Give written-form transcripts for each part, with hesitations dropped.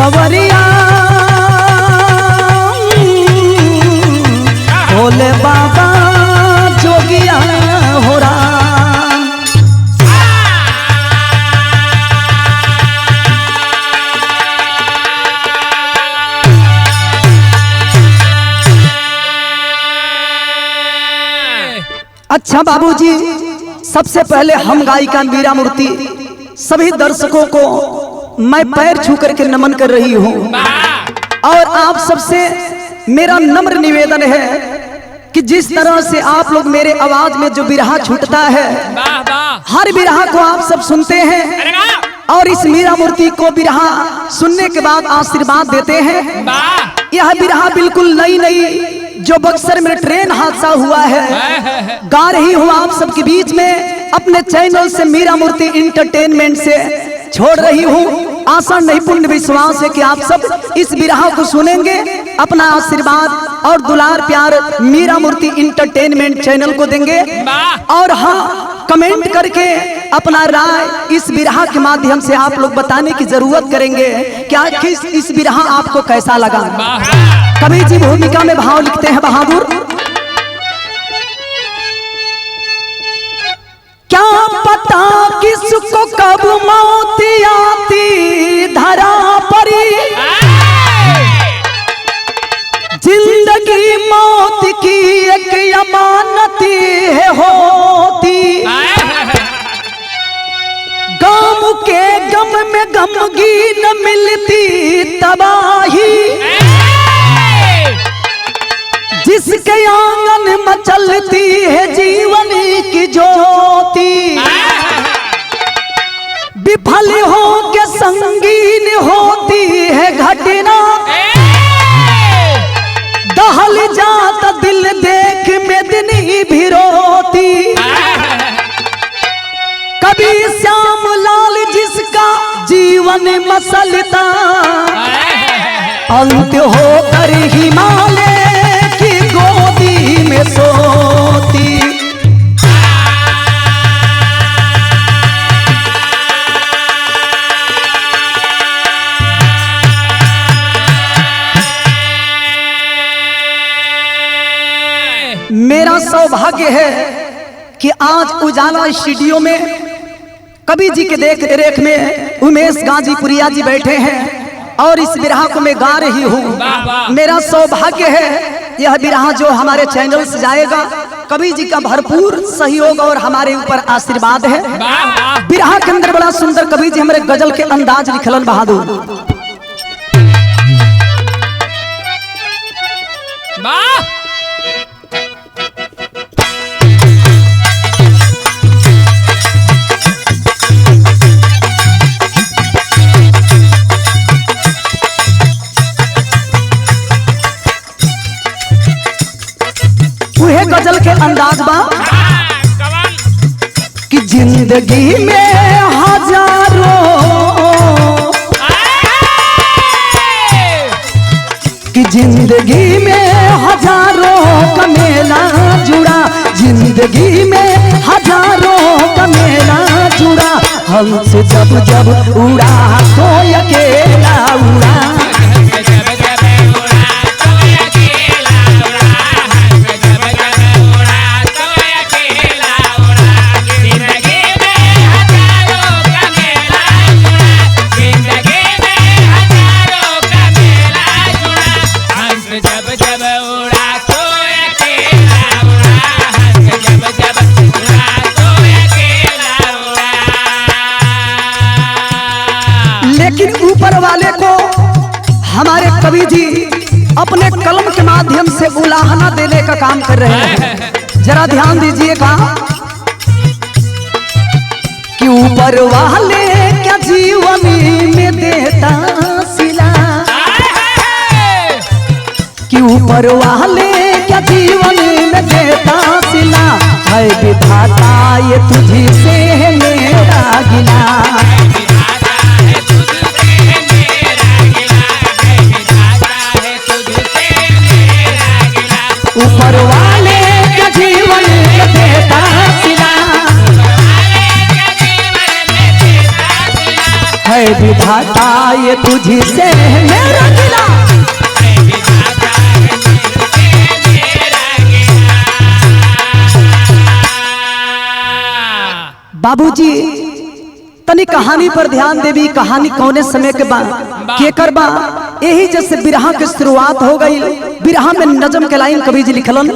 सवरिया भोले बाबा जोगिया हो राम। अच्छा बाबूजी, सबसे पहले हम गायिका मीरा मूर्ति सभी दर्शकों को मैं पैर छू करके नमन कर रही हूँ और आप सबसे मेरा नम्र निवेदन है कि जिस तरह से आप लोग मेरे आवाज में जो बिरहा छूटता है, हर बिरहा को आप सब सुनते हैं और इस मीरा मूर्ति को बिरहा सुनने के बाद आशीर्वाद देते हैं। यह बिरहा बिल्कुल नई नई जो बक्सर में ट्रेन हादसा हुआ है, गा रही हूँ आप सबके बीच में अपने चैनल से मीरा मूर्ति इंटरटेनमेंट से छोड़ रही हूँ। आशा नहीं पूर्ण विश्वास है कि आप सब इस बिरहा को सुनेंगे, अपना आशीर्वाद और दुलार प्यार मीरा मूर्ति इंटरटेनमेंट चैनल को देंगे और हाँ, कमेंट करके अपना राय इस बिरहा के माध्यम से आप लोग बताने की जरूरत करेंगे कि आखिर इस बिरहा आपको कैसा लगा। कवि जी भूमिका में भाव लिखते हैं बहादुर। क्या पता किसको कब मौत आती धरा परी, जिंदगी मौत की एक अमानत है होती। गम के गम में गमगीन मिलती तबाही, जिसके आंगन में चलती है जीवन की ज्योति। विफल हो के संगीन होती है घटना, दहल जाता दिल देख मेदनी भी रोती। कभी श्याम लाल जिसका जीवन मसलता, अंत होकर हिमालय की गोदी में सोती। मेरा सौभाग्य है कि आज उजाला स्टूडियो में कवि जी के देख रेख में उमेश गाजीपुरिया जी बैठे हैं और इस बिरहा को मैं गा रही हूँ। मेरा सौभाग्य है यह बिरहा जो हमारे चैनल से जाएगा, कवि जी का भरपूर सहयोग और हमारे ऊपर आशीर्वाद है। बिरहा के अंदर बड़ा सुंदर कवि जी हमारे गजल के अंदाज लिखलन बहादुर। गजल के अंदाज बा कि जिंदगी में हजारों, कि जिंदगी में हजारों का मेला जुड़ा, जिंदगी में हजारों का मेला जुड़ा। हमसे जब जब उड़ा तो अकेला उड़ा, हमारे कवि जी अपने कलम के माध्यम से उलाहना देने का काम कर रहे हैं। जरा ध्यान दीजिएगा कि ऊपर वाले क्या जीवन में देता सिला, कि ऊपर वाले क्या जीवन में देता सिला। है विधाता ये तुझी से है मेरा गिला, ऊपर वाले का जीवन देता सिला। है विधाता ये तुझी से है मेरा गिला। बाबूजी तनी कहानी पर ध्यान देवी। कहानी कौने समय के बा केकर बा, यही जैसे बिरहा के शुरुआत हो गई। बिरहा में नजम के लाइन कवि जी लिखलन,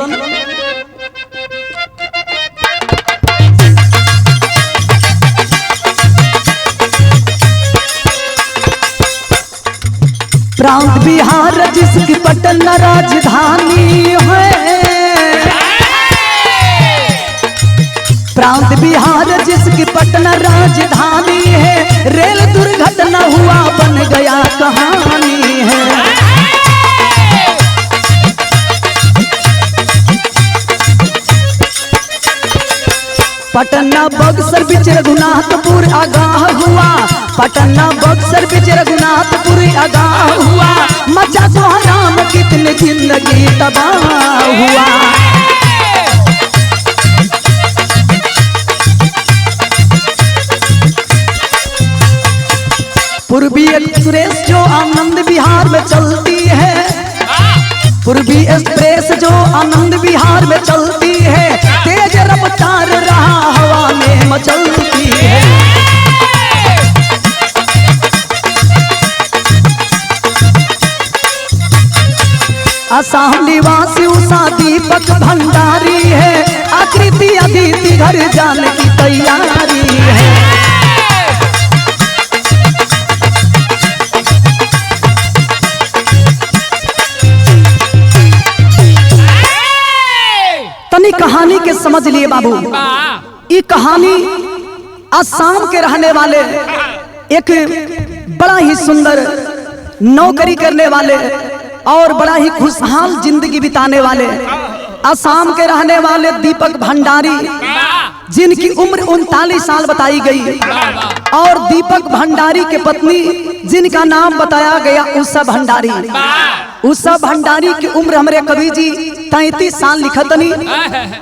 प्रांत बिहार जिसकी पटना राजधानी है, प्रांत बिहार जिसकी पटना राजधानी है, रेल दुर्घटना हुआ बन गया कहानी है। पटना बक्सर बीच रघुनाथपुर आगाह हुआ, पटना बक्सर बीच रघुनाथपुर आगाह हुआ, मचा तो हराम कितने जिंदगी तबाह हुआ। पूर्वी एक्सप्रेस जो आनंद विहार में चलती है, पूर्वी एक्सप्रेस जो आनंद विहार में चलती है, तेज रफ्तार रहा हवा में मचलती है। असम निवासी उषा दीपक भंडारी है, आकृति अदिति घर जाने की तैयारी है। कहानी के समझ लिए बाबू, ये कहानी असम के रहने वाले एक बड़ा ही सुंदर नौकरी करने वाले और बड़ा ही खुशहाल जिंदगी बिताने वाले असम के रहने वाले दीपक भंडारी, जिनकी उम्र 39 साल बताई गई, और दीपक भंडारी के पत्नी जिनका नाम बताया गया उषा भंडारी। उषा भंडारी की उम्र हमारे कवि जी 33 साल लिखतनी,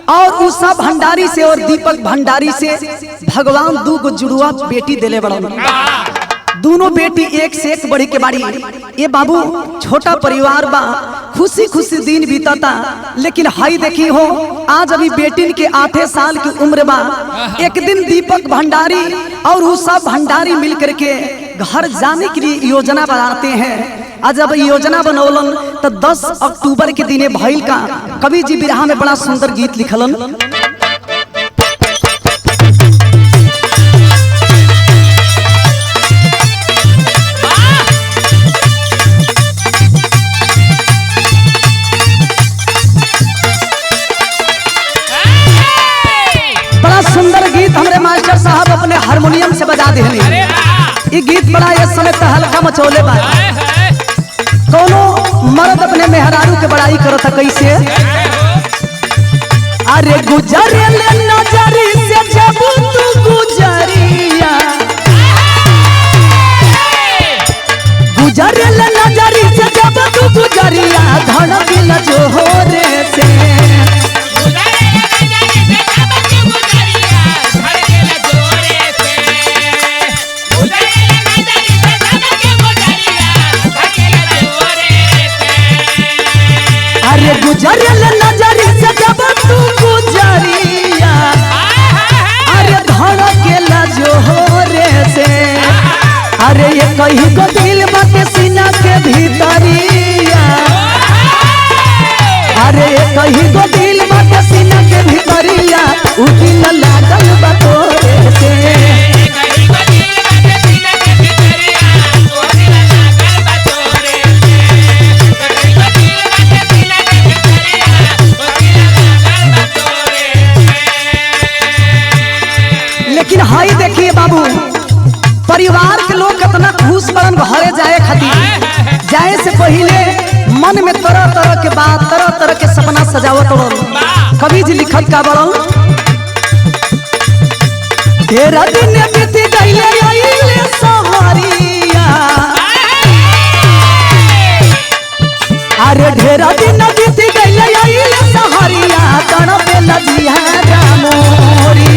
और उषा भंडारी से और दीपक भंडारी से भगवान दू गो जुड़ुआ बेटी दिले बड़ा। दोनों बेटी एक से एक बड़ी के बाड़ी। ये बाबू छोटा परिवार बा, खुशी खुशी दिन बीतता, लेकिन हाई देखी हो आज अभी बेटिन के 8 साल की उम्र बा। एक दिन दीपक भंडारी और उषा भंडारी मिल करके घर जाने के लिए योजना बनाते हैं। आज जब योजना बनौलन तो 10 अक्टूबर के दिने भइल का कवि जी बिरहा में बड़ा सुंदर गीत लिखलन। बड़ा सुंदर गीत हमारे मास्टर साहब अपने हारमोनियम से बजा दे। ये गीत बड़ा इस समय तहलका मचौले बा। कोनो मर्द अपने मेहरारू के बड़ाई करता कैसे, अरे गुजरे ले नजरी से जब तू गुजरिया, गुजरे ले नजरी से जब तू गुजरिया, धड़के न जोहरे से, गुजरिया नजरी से जब तू गुजरिया, अरे धड़केला जोहरे से, अरे ये कहीं को दिल बाटे सीना के भीतरिया, अरे ये कहीं को दिल बाटे सीना के भीतरिया, उ दिल लागल बा तोरे से। लेकिन हाई देखिए बाबू, परिवार के लोग कितना खुश बड़न घरे जाए खातिर, जाए से पहले मन में तरह तरह के बात, तरह तरह के सपना सजावत बड़न। कवि जी लिखत का बड़न, तेरा दिन बीत गइले आइले सहारिया, अरे ढेरा दिन बीत गइले आइले सहारिया, तड़पे लजिया रामोरी,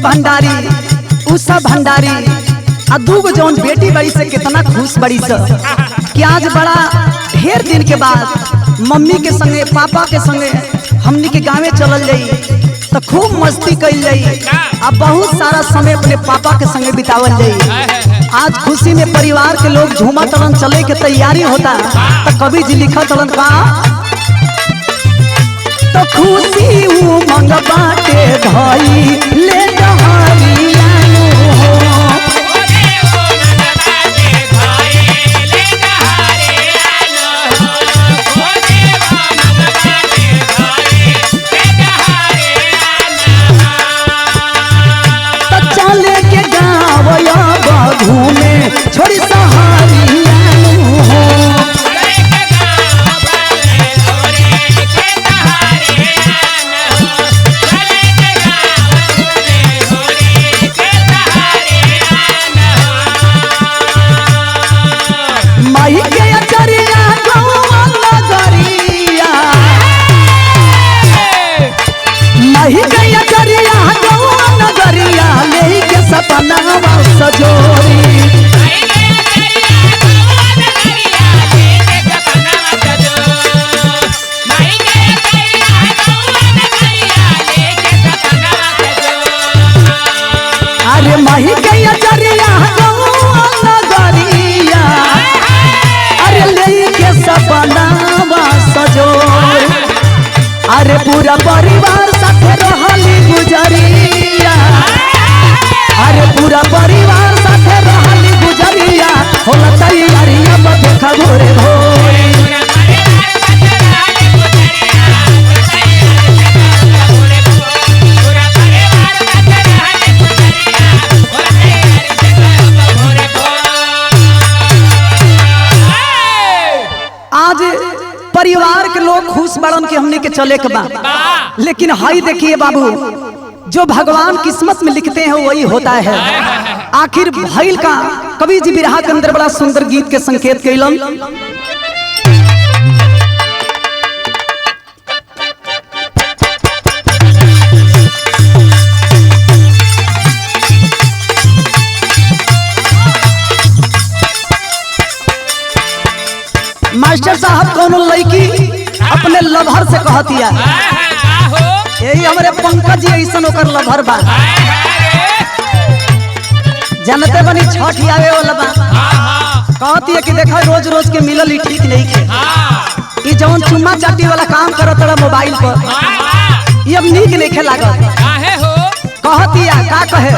भंडारी, उषा भंडारी आ दूगो जौन बेटी बड़ी से कितना खुश बड़ी से कि आज बड़ा ढेर दिन के बाद मम्मी के संगे पापा के संगे हमनी के गाँव चलल जाई तो खूब मस्ती कल जाई आ बहुत सारा समय अपने पापा के संगे बितावल जाई। आज खुशी में परिवार के लोग झूमा तलन चले के तैयारी होता तो कवि जी लिखा तलन का तो खुशी उमंग बाटे भाई ले डहरिया घूमे छोड़ी सहारिया माई के अचरिया गौआ नगरिया माई के अचरिया गौआ नगरिया लेके सपना सजोरी अरे माही के अचरिया गौआ नगरिया अरे लेके सपना सजोरी अरे पूरा परिवार साथे रहली गुजरिया अरे पूरा परिवार साथे रहली गुजरिया होला तैयारिया देखा भोरे भोरे आज परिवार के लोग खुश बड़न के हमने के चले के बाद लेकिन हाई देखिए बाबू जो भगवान किस्मत में लिखते हैं वही होता है। आखिर भइल का कवि जी बिरहा के अंदर बड़ा सुंदर गीत के संकेत कैलन मास्टर साहब कौन लड़की अपने लभर से कहतिया यही हमारे पंकज जी ऐसा ओकर लभर बा जानते बनी छठ आवे वाला बा कहती है कि देखा रोज रोज के मिलल ही ठीक नहीं खे ये जौन चुम्मा चाटी वाला काम करत रहा मोबाइल पर ये अब नीक नहीं खे लागत कहती है का कहे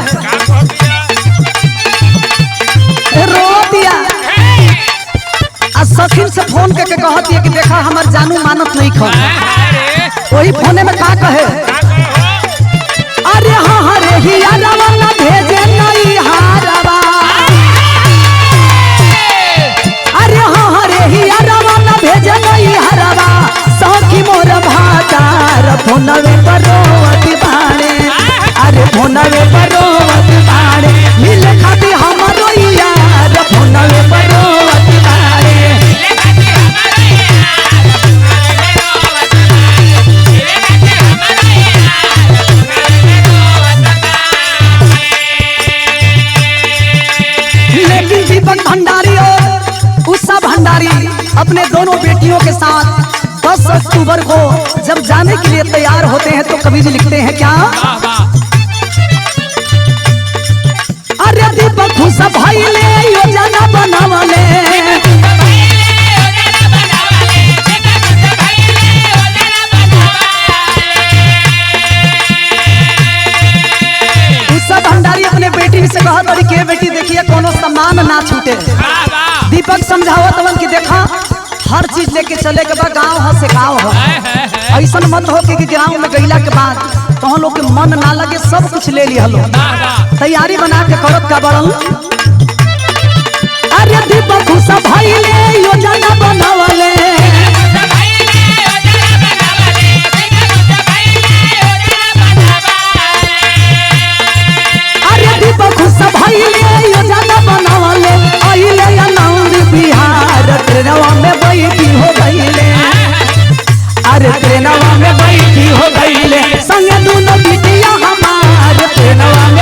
रो दिया सखीन से फोन करके कहती है कि देखा हमार जानू मानत नहीं खा वही फोने में का कहे अरे हाँ रे हियारवा ना भेजे नहीं हारवा अरे हाँ रे हियारवा ना भेजे नहीं हारवा सखी मोर भातार फोनवे पर रोवत बाड़े अरे फोनवे पर रोवत बाड़े मिले खाती हमरो यार फोनवे पर रोवत बाड़े भंडारी और उषा भंडारी अपने दोनों बेटियों के साथ 10 अक्टूबर को जब जाने के लिए तैयार होते हैं तो कवि जी लिखते हैं क्या अरे दीपक उषा भाई ले योजना बनावले उषा भंडारी अपने बेटी से कहा तरी के बेटी देखिए कोनो सामान ना छूटे दीपक समझावत हवन कि देखा हर चीज लेके चले के बाद गाँव है से गाँव है ऐसा मत हो कि गाँव में गईला के बाद तो लोग के मन ना लगे सब कुछ ले लिया लो तैयारी बना के करत का बड़न अरे दीपक उषा भाई ले योजना बनावले अरे दीपक उषा भाई ले योजना बनावले आइले आनंद बिहार ट्रेनवा में बैठी हो गईले अरे ट्रेनवा में बैठी हो गईले संगे दोनों बिटिया हमार ट्रेनवा में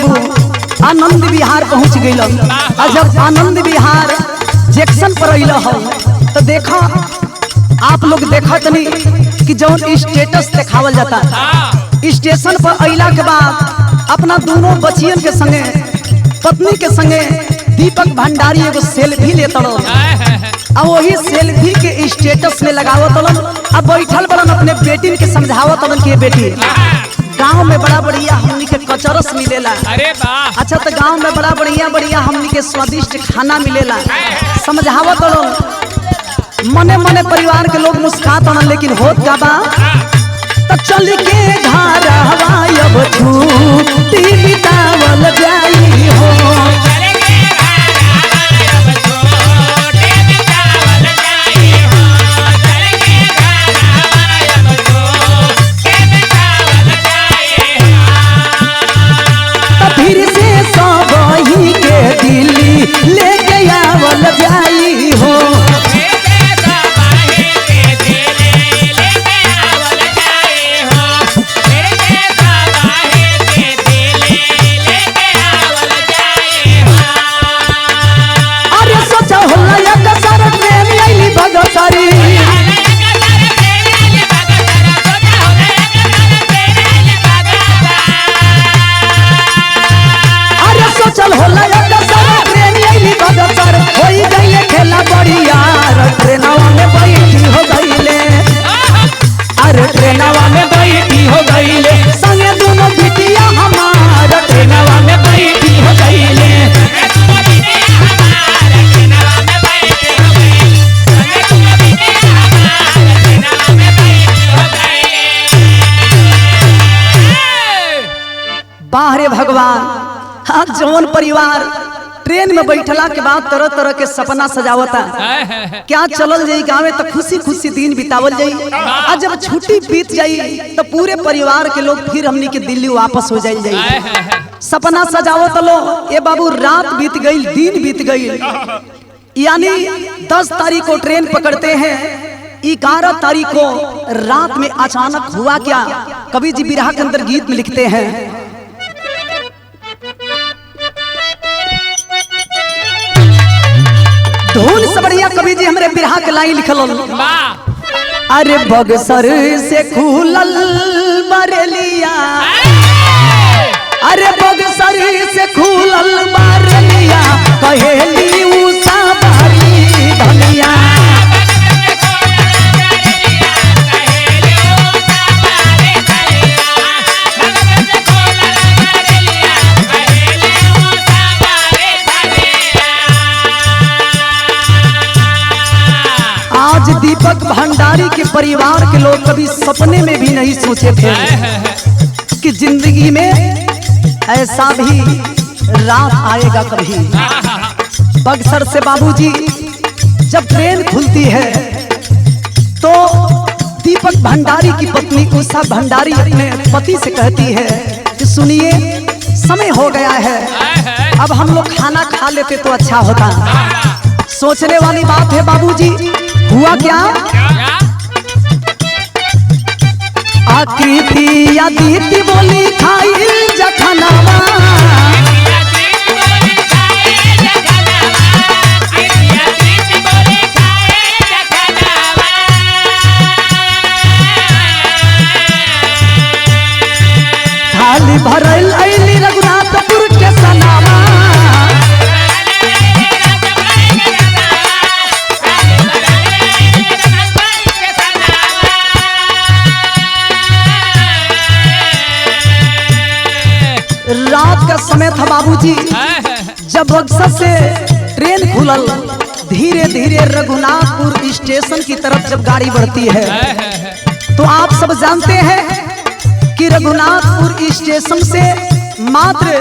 बाबू आनंद विहार पहुंच गई। और जब आनंद विहार जंक्शन पर अल हो तो देखा आप लोग देखा तनी कि जौन स्टेटस दिखावल जाता स्टेशन पर अला के बाद अपना दोनों बचियन के संगे पत्नी के संगे दीपक भंडारी एगो सेल्फी लेता अब वही सेल्फी के स्टेटस में लगावत अब बैठल बड़न अपने बेटी के समझावत कि बेटी गांव में बड़ा बढ़िया हमनी के कचरस मिलेला। अरे वाह। अच्छा तो गांव में बड़ा बढ़िया बढ़िया हमनी के स्वादिष्ट खाना मिलेला समझावत मने मने परिवार के लोग मुस्कात लेकिन होत का बा तो चल के घर अब छूटी बितावल जाई हो। फिर से सब ही के दिल्ली ले आवल जाई हो। अरे सोचा होला या कसर ट्रेन आईली भगसारी चल होला ट्रेन आईली बगसर होई गईले खेला बढ़िया ट्रेनवा में बैठी हो गईले। अरे ट्रेनवा में बैठी हो गईले संगे दोनों बिटिया हमार ट्रेनवा में बैठी हो गईले। बाहरे भगवान आज जौन परिवार ट्रेन में बैठला के बाद तरह तरह के सपना सजावता क्या चलल जाई गाँव में तो खुशी खुशी दिन बितावल जाई। और जब छुट्टी बीत जाई तो पूरे परिवार के लोग फिर हमनी के दिल्ली वापस हो जाई। सपना सजावत लो ये बाबू रात बीत गई दिन बीत गई यानी 10 तारीख को ट्रेन पकड़ते हैं 11 तारीख को रात में अचानक हुआ क्या कवि जी बिरहा के अंदर गीत में लिखते हैं धूल से बढ़िया कवि जी हमारे बिरहा के लाइन लिखल। अरे बगसर से खुलल बरेलिया अरे बगसर से खुलल बरेलिया कहेली उषा बारी धनिया। आज दीपक भंडारी के परिवार के लोग कभी सपने में भी नहीं सोचे थे कि जिंदगी में ऐसा भी रात आएगा कभी। बक्सर से बाबूजी जब ट्रेन खुलती है तो दीपक भंडारी की पत्नी उषा भंडारी अपने पति से कहती है कि सुनिए समय हो गया है अब हम लोग खाना खा लेते तो अच्छा होता। सोचने वाली बात है बाबूजी हुआ क्या आकृति या दीदी बोली खाई जखनावा थाली भरल अइली रघुनाथपुर के सनावा रात का समय था बाबूजी जब बक्सर से ट्रेन खुलल धीरे धीरे रघुनाथपुर स्टेशन की तरफ जब गाड़ी बढ़ती है तो आप सब जानते हैं कि रघुनाथपुर स्टेशन से मात्र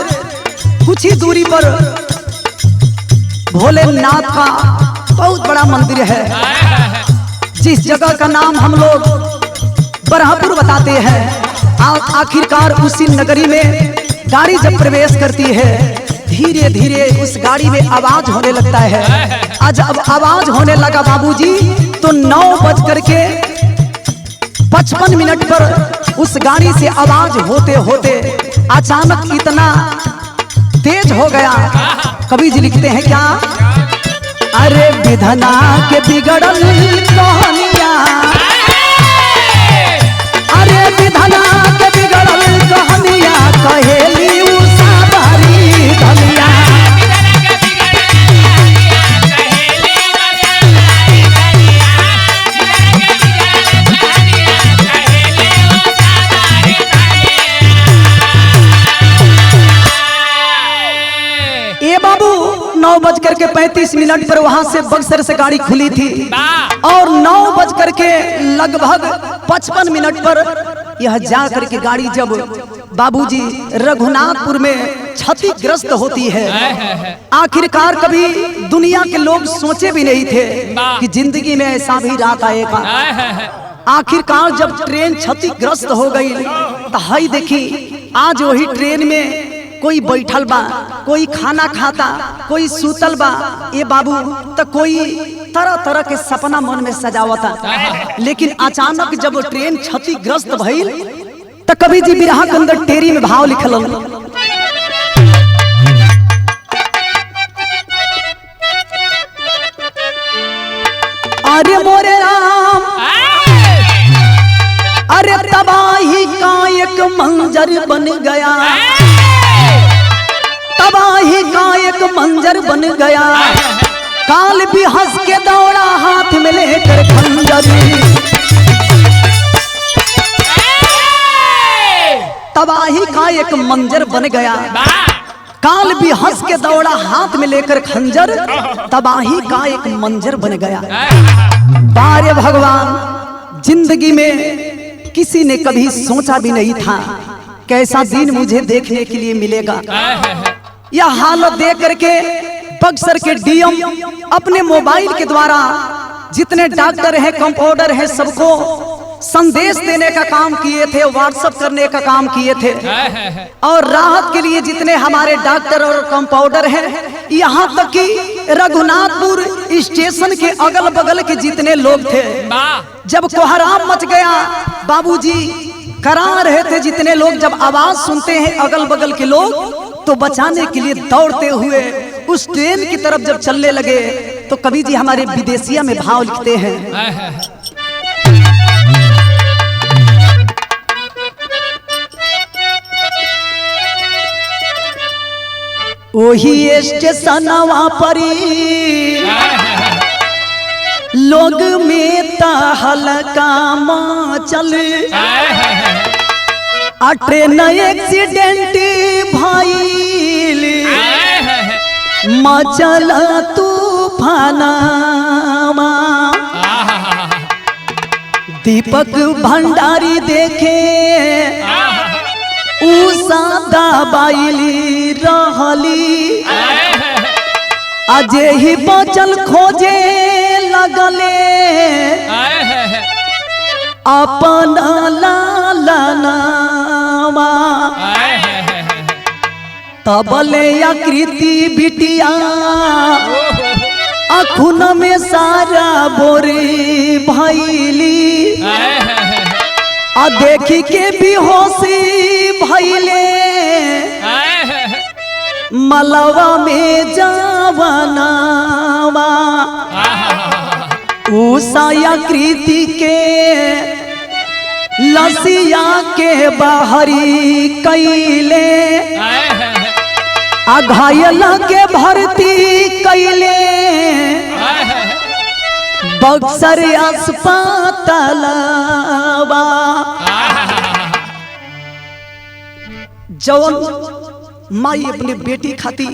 कुछ ही दूरी पर भोलेनाथ का बहुत बड़ा मंदिर है जिस जगह का नाम हम लोग बरहपुर बताते हैं। आखिरकार उसी नगरी में गाड़ी जब प्रवेश करती है धीरे धीरे उस गाड़ी में आवाज होने लगता है। आज अब आवाज होने लगा बाबूजी तो 9:55 पर उस गाड़ी से आवाज होते होते अचानक इतना तेज हो गया। कवि जी लिखते हैं क्या, अरे विधना के बिगड़ल कहानिया, अरे विधना के बिगड़ल कहानिया, कहेली उषा बारी धनिया। ये बाबू 9:35 पर वहां से बक्सर से गाड़ी खुली थी और 9:55 पर यह जा करके गाड़ी जब बाबूजी रघुनाथपुर में क्षतिग्रस्त होती है। आखिरकार कभी दुनिया के लोग सोचे भी नहीं थे कि जिंदगी में ऐसा भी रात आएगा। आखिरकार जब ट्रेन क्षतिग्रस्त हो गई तो हाई देखी, आज वही ट्रेन में कोई बैठल बा, कोई खाना खाता, कोई सूतल बा, ये बाबू तो कोई तरह तरह के सपना मन में सजावता। लेकिन अचानक जब ट्रेन क्षतिग्रस्त भइल तो कवि जी बिरहा के अंदर टेरी में भाव लिखल, अरे मोरे राम, अरे तबाही का एक मंजर बन गया, तबाही का एक मंजर बन गया, काल भी हंस के दौड़ा हाथ में लेकर खंजर। तबाही का एक मंजर बन गया, काल भी हंस के दौड़ा हाथ में लेकर खंजर, तबाही का एक मंजर बन गया। बारे भगवान, जिंदगी में किसी ने कभी सोचा भी नहीं था कैसा दिन मुझे देखने के लिए मिलेगा। यह हालत देख करके बक्सर के डीएम अपने मोबाइल के द्वारा जितने डॉक्टर हैं, कंपाउंडर हैं, सबको संदेश देने का काम किए थे, व्हाट्सएप करने का काम किए थे। और राहत के लिए जितने हमारे डॉक्टर और कंपाउंडर हैं, यहाँ तक कि रघुनाथपुर स्टेशन के अगल बगल के जितने लोग थे, जब कोहराम मच गया, बाबूजी करा रहे थे, जितने लोग जब आवाज सुनते हैं अगल बगल के लोग तो बचाने के लिए दौड़ते हुए उस ट्रेन की तरफ जब चलने लगे तो कवि जी हमारे विदेशिया में भाव लिखते हैं, वही स्टेशनवा परी लोग में हल्का चल, ट्रेन एक्सीडेंट भइल, मचल तूफानमा, दीपक भंडारी देखे उषा दबाइली रहली, अजे ही बचल खोजे लगले अपना लालनावा, तबले आकृति बिटिया अखुन में सारा बोरी भइली, आ देखी के बेहोशी भइले मलवा में जवानावा, उषा आकृति के लसिया के बाहरी कैले, घायल के भर्ती कैले बक्सर अस्पतालवा। जौन माई अपने बेटी खाती,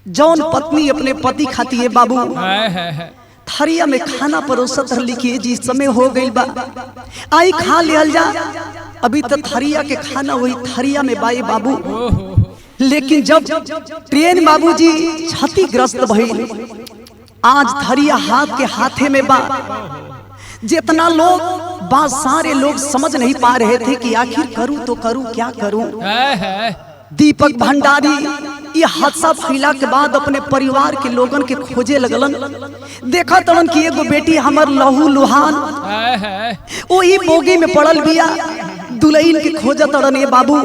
जौन पत्नी अपने पति खाती है बाबू, थरिया में खाना परोसत लिखिए जी, समय हो गई बा, आई खा लियल जा। अभी तो थरिया के खाना वही थरिया में बाई बाबू। लेकिन जब ट्रेन बाबूजी क्षतिग्रस्त भइल, आज थरिया हाथ के हाथे में बा। जितना लोग बा, सारे लोग समझ नहीं पा रहे थे कि आखिर करूं तो करूं क्या करूं। दीपक भंडारी ये हादसा फैला के बाद अपने परिवार के लोगन के खोजे लगलन। देखा तड़न कि एगो बेटी हमर लहू लुहान वही बोगी में पड़ल बिया, दुल्हन के खोज तड़न ये बाबू।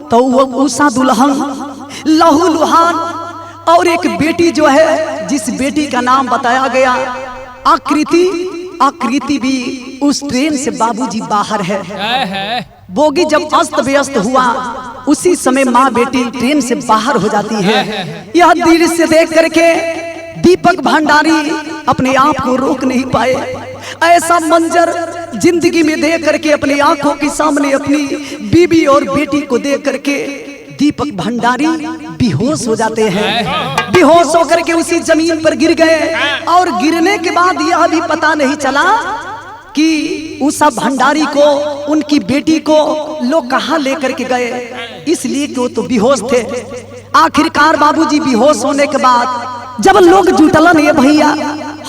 तो वो उषा दुल्हन लहू लुहान, और एक बेटी जो है जिस बेटी का नाम बताया गया आकृति, आकृति भी उस ट्रेन से बाबूजी बाहर है। बोगी जब अस्त व्यस्त हुआ उसी समय माँ बेटी ट्रेन से बाहर हो जाती है। यह दृश्य देख करके दीपक भंडारी अपने आप को रोक नहीं पाए। ऐसा मंजर जिंदगी में देख करके अपनी आंखों के सामने अपनी बीबी और बेटी को देख करके दीपक भंडारी बेहोश हो जाते हैं। बेहोश होकर के उसी जमीन पर गिर गए और गिरने के बाद यह भी पता नहीं चला कि उषा भंडारी को, उनकी बेटी को लोग कहाँ लेकर के गए, इसलिए कि वो तो बेहोश थे। आखिरकार बाबूजी बेहोश होने के बाद जब लोग जुटलन, ये भैया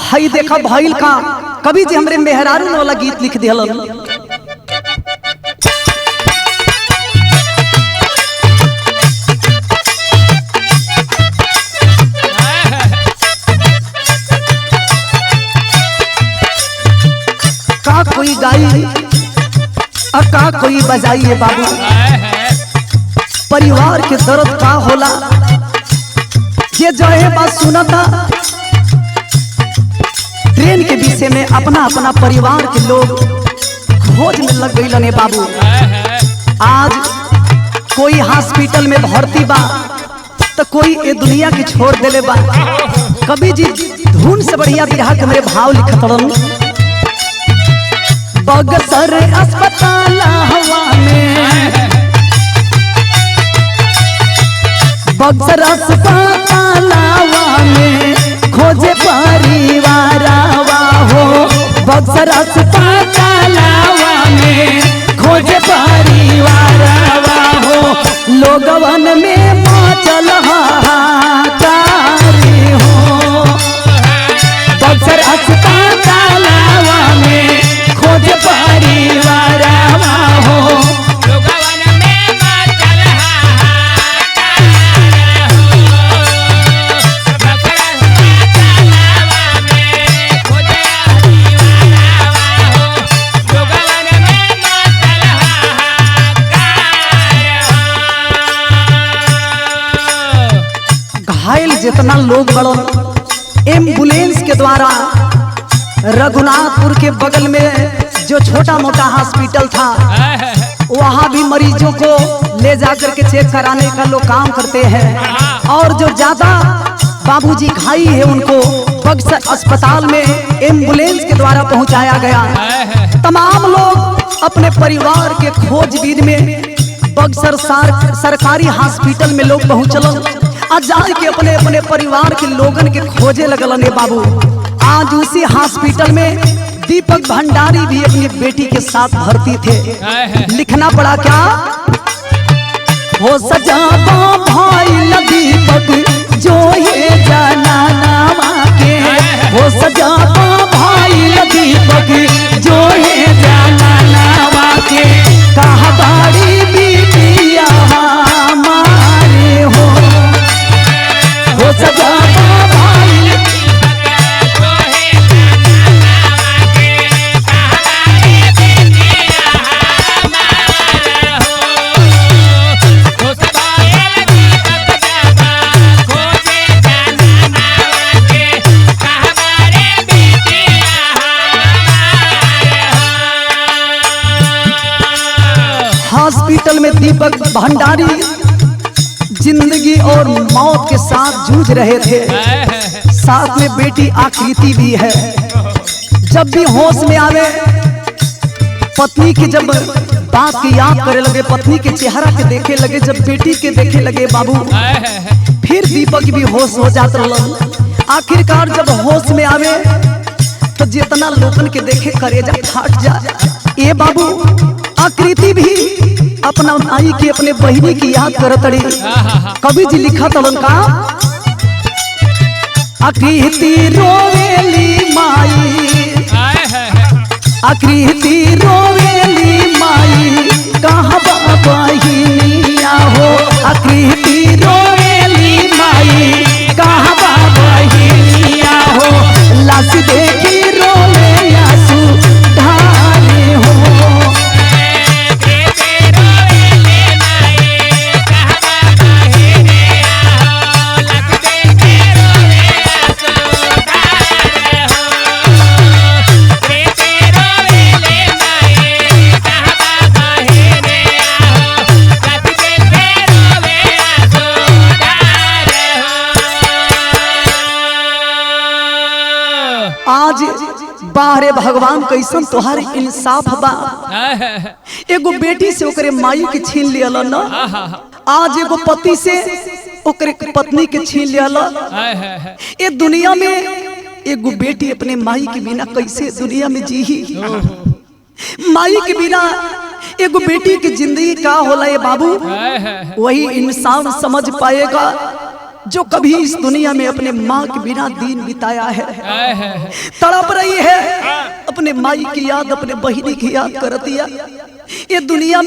हई देखा भइल का, कभी जी हमरे मेहरारू वाला गीत लिख दिलन। का कोई गाई और का कोई बजाइए बाबू, परिवार के दर्द का होला ये जो है बात सुना था। ट्रेन के विषय में अपना अपना परिवार के लोग खोज में लग गई लने बाबू। आज कोई हॉस्पिटल में भर्ती बा तो कोई ये दुनिया की छोड़ देले बा। कभी जी धुन से बढ़िया बिरहा के मेरे भाव लिखत बगसर अस्पताल हवा में, बगसर अस्पताल हवा में खोजे परिवार हो, बगसर अस्पताल हवा में खोजे परिवार हो, लोगवन में मचल हाहाकार हो, बगसर अस्पताल हवा में खोजे परिवार हो, लोगवन में मचल हाहाकार हो, बगसर अस्पताल में खोजे परिवार हो, लोगवन में मचल हाहाकार हो। घायल जितना लोग बड़ो एम्बुलेंस के द्वारा रघुनाथपुर के बगल में जो छोटा मोटा हॉस्पिटल था वहाँ भी मरीजों को ले जाकर के चेक कराने का लोग काम करते हैं। और जो ज्यादा बाबूजी घाई है उनको बक्सर अस्पताल में एम्बुलेंस के द्वारा पहुंचाया गया। तमाम लोग अपने परिवार के खोजबीन में बक्सर सरकारी हॉस्पिटल में लोग पहुंचल, आज जाके के अपने अपने परिवार के लोगन के खोजे लगलन। बाबू आज उसी हॉस्पिटल में दीपक भंडारी भी अपनी बेटी के साथ भर्ती थे। लिखना पड़ा क्या, हो सजाता भाई दीपक जो ये जाना नामा के, हो सजाता भाई दीपक जो ये जाना नामा के, कहा बाड़ी बिटिया हमारे हो सजाता भाई हॉस्पिटल में दीपक भंडारी जिंदगी और मौत के साथ जूझ रहे थे। साथ में बेटी आकृति भी है। जब भी होश में आवे पत्नी की जब बात की याद करे लगे, पत्नी के चेहरा के देखे लगे, जब बेटी के देखे लगे बाबू, फिर दीपक भी होश हो जाता। आखिरकार जब होश में आवे तो जितना लोगन के देखे करेजा फाट जाए। ये बाबू आकृति भी अपना भाई की, अपने बहिनी की याद करत रही। कवि जी लिखा तलन का, आकृति रोवेली माई, आकृति रोवेली माई, कहाँ बहिनिया हो, आकृति रोवेली माई, कहाँ बहिनिया हो, लाश देखी रोवे आंसू ढारे हो। रोवेली माई, कहाँ बहिनिया बाहरे भगवान कैसन तोहार इंसाफ बा। एगो बेटी से ओकरे माई के छीन लियल न, आज एगो पति से ओकरे पत्नी के छीन लियल। ये दुनिया में एगो बेटी अपने माई के बिना कैसे दुनिया में जी? माई के बिना एगो बेटी की जिंदगी का होला ये बाबू? वही इंसान समझ पाएगा जो कभी इस दुनिया में अपने माँ के बिना दिन बिताया है, तड़प रही है, अपने माई की याद, अपने बहिनी की याद कर दिया। ये दुनिया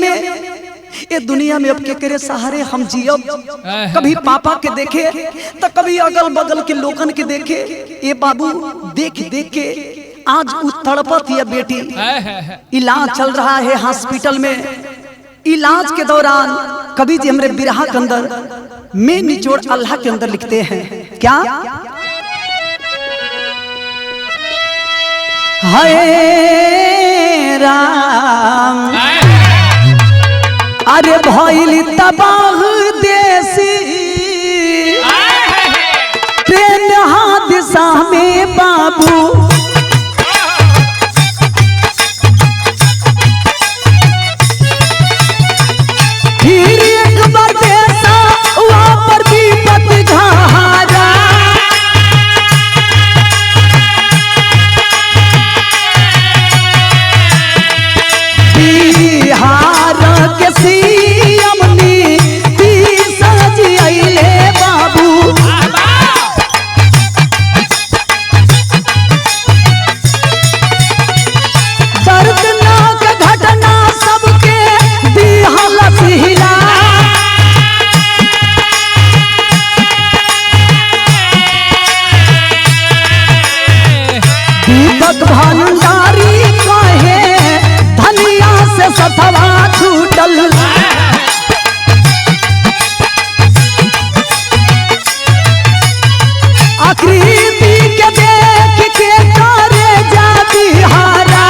में अब के करे सहारे हम जियब? कभी पापा के देखे तो कभी अगल बगल के लोगन के देखे। ये बाबू देख देख के आज उस तड़पत या बेटी। इलाज चल रहा है हॉस्पिटल में। इलाज के दौरान कवि जी हमरे बिरहा के अंदर में निचोड़ अल्लाह के अंदर लिखते हैं क्या? हाय राम अरे भइल तबाह देसी ट्रेन हादसा में बाबू। फिर एक बार देसा वहाँ पर विपत घारा, बिहार के सीएम नीतीश जी अइले बाबू। दर्दनाक घटना सबके दिहल सिहला, दीपक भंडारी कहे धनिया से सथवा छूटल। आकृति के देख के करे जा बिहारा,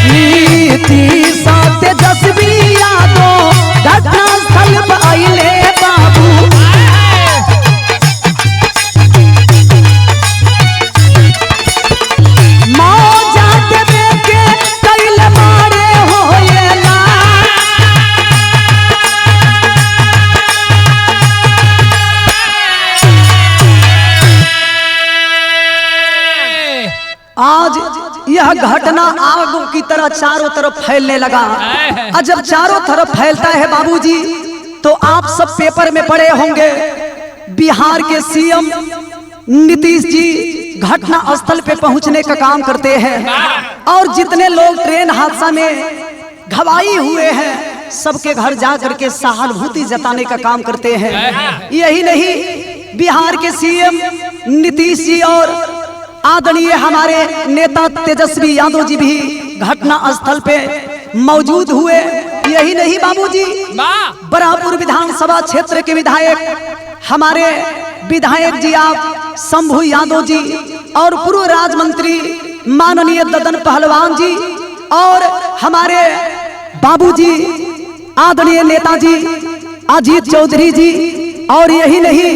नीतीश तेजस्वी यादव घटना स्थल पर अइले बाबू। मौजा देवे के कैल मारे होएला, आज यह घटना आग की तरह चारों तरफ फैलने लगा। और जब चारों तरफ फैलता है बाबूजी तो आप सब पेपर में पढ़े होंगे बिहार के सीएम नीतीश जी घटना स्थल पे पहुंचने का काम करते हैं और जितने लोग ट्रेन हादसा में घवाई हुए हैं सबके घर जा करके सहानुभूति जताने का काम करते हैं। यही नहीं, बिहार के सीएम नीतीश जी और आदरणीय हमारे नेता तेजस्वी यादव जी भी घटना स्थल पे मौजूद हुए। यही नहीं बाबूजी, बरापुर विधानसभा क्षेत्र के विधायक हमारे विधायक जी आप शंभू यादव जी और पूर्व राज्य मंत्री माननीय ददन पहलवान जी और हमारे बाबूजी आदरणीय नेताजी अजीत चौधरी जी और यही नहीं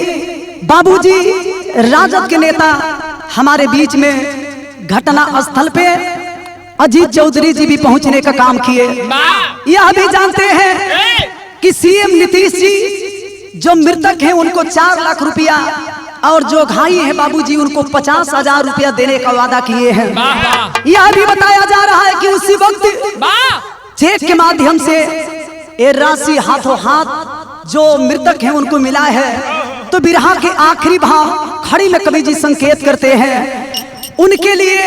बाबूजी राजद के नेता हमारे बीच में घटना स्थल पे अजीत चौधरी जी भी पहुंचने का काम किए। यह भी जानते हैं कि सीएम नीतीश जी जो मृतक हैं उनको 4 लाख रुपया और जो घायल है बाबूजी उनको 50,000 रुपया देने का वादा किए हैं। यह भी बताया जा रहा है कि उसी वक्त चेक के माध्यम से ये राशि हाथों हाथ जो मृतक हैं उनको मिला है। तो बिरहा के आखिरी भाव खड़ी में कवि जी संकेत करते हैं, उनके लिए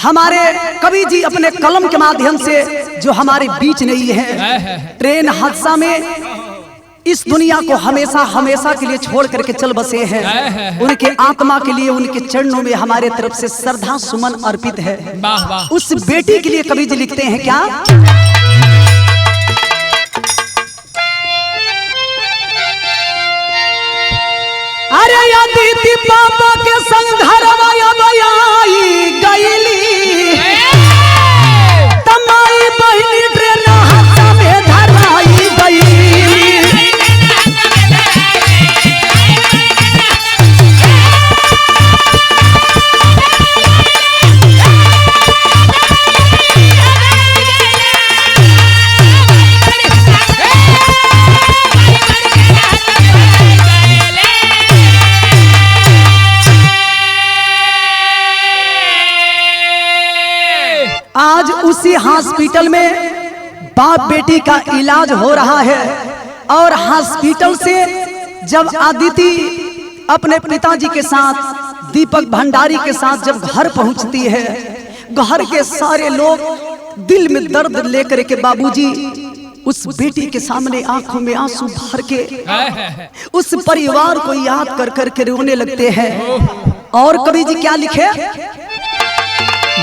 हमारे कवि जी अपने कलम के माध्यम से जो हमारे बीच नहीं है, ट्रेन हादसा में इस दुनिया को हमेशा हमेशा के लिए छोड़ करके चल बसे हैं, उनके आत्मा के लिए उनके चरणों में हमारे तरफ से श्रद्धा सुमन अर्पित है। उस बेटी के लिए कवि जी लिखते हैं क्या? अरे यदि पापा के संग घरवा आई गईली तमाई बहिनी ट्रेन हादसा में धराई गई। हॉस्पिटल में बाप बेटी का इलाज हो रहा है और हॉस्पिटल से जब आदिति अपने पिताजी के साथ दीपक भंडारी के साथ जब घर पहुंचती है, घर के सारे लोग दिल में दर्द लेकर के बाबूजी उस बेटी के सामने आंखों में आंसू भर के उस परिवार को याद कर करके रोने लगते हैं। और कवि जी क्या लिखे,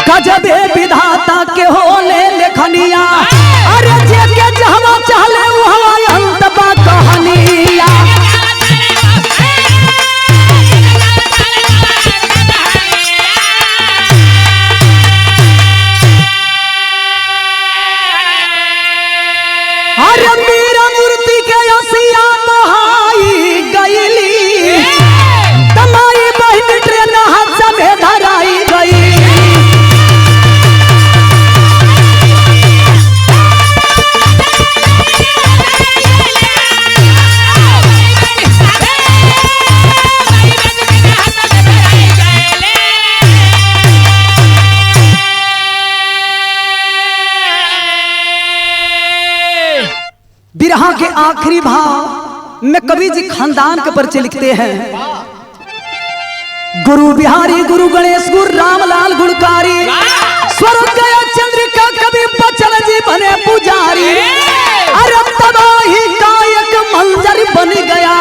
गजबे विधाता के होले लेखनिया, अरे जे के जहवा चाहले वहवा अंत बा कहानिया। अरे मीरा मूर्ति के असिया बहाई गईली, तमाई बहन ट्रेन हादसा में धराई गई। बिरहा के आखिरी भाव में कवि जी खानदान के परिचय लिखते हैं। गुरु बिहारी, गुरु गणेश, गुरु रामलाल गुणकारी, स्वर्ग गया चंद्रिका, कवि बचन जी बने पुजारी। अरे तबाही का एक मंजर बन गया।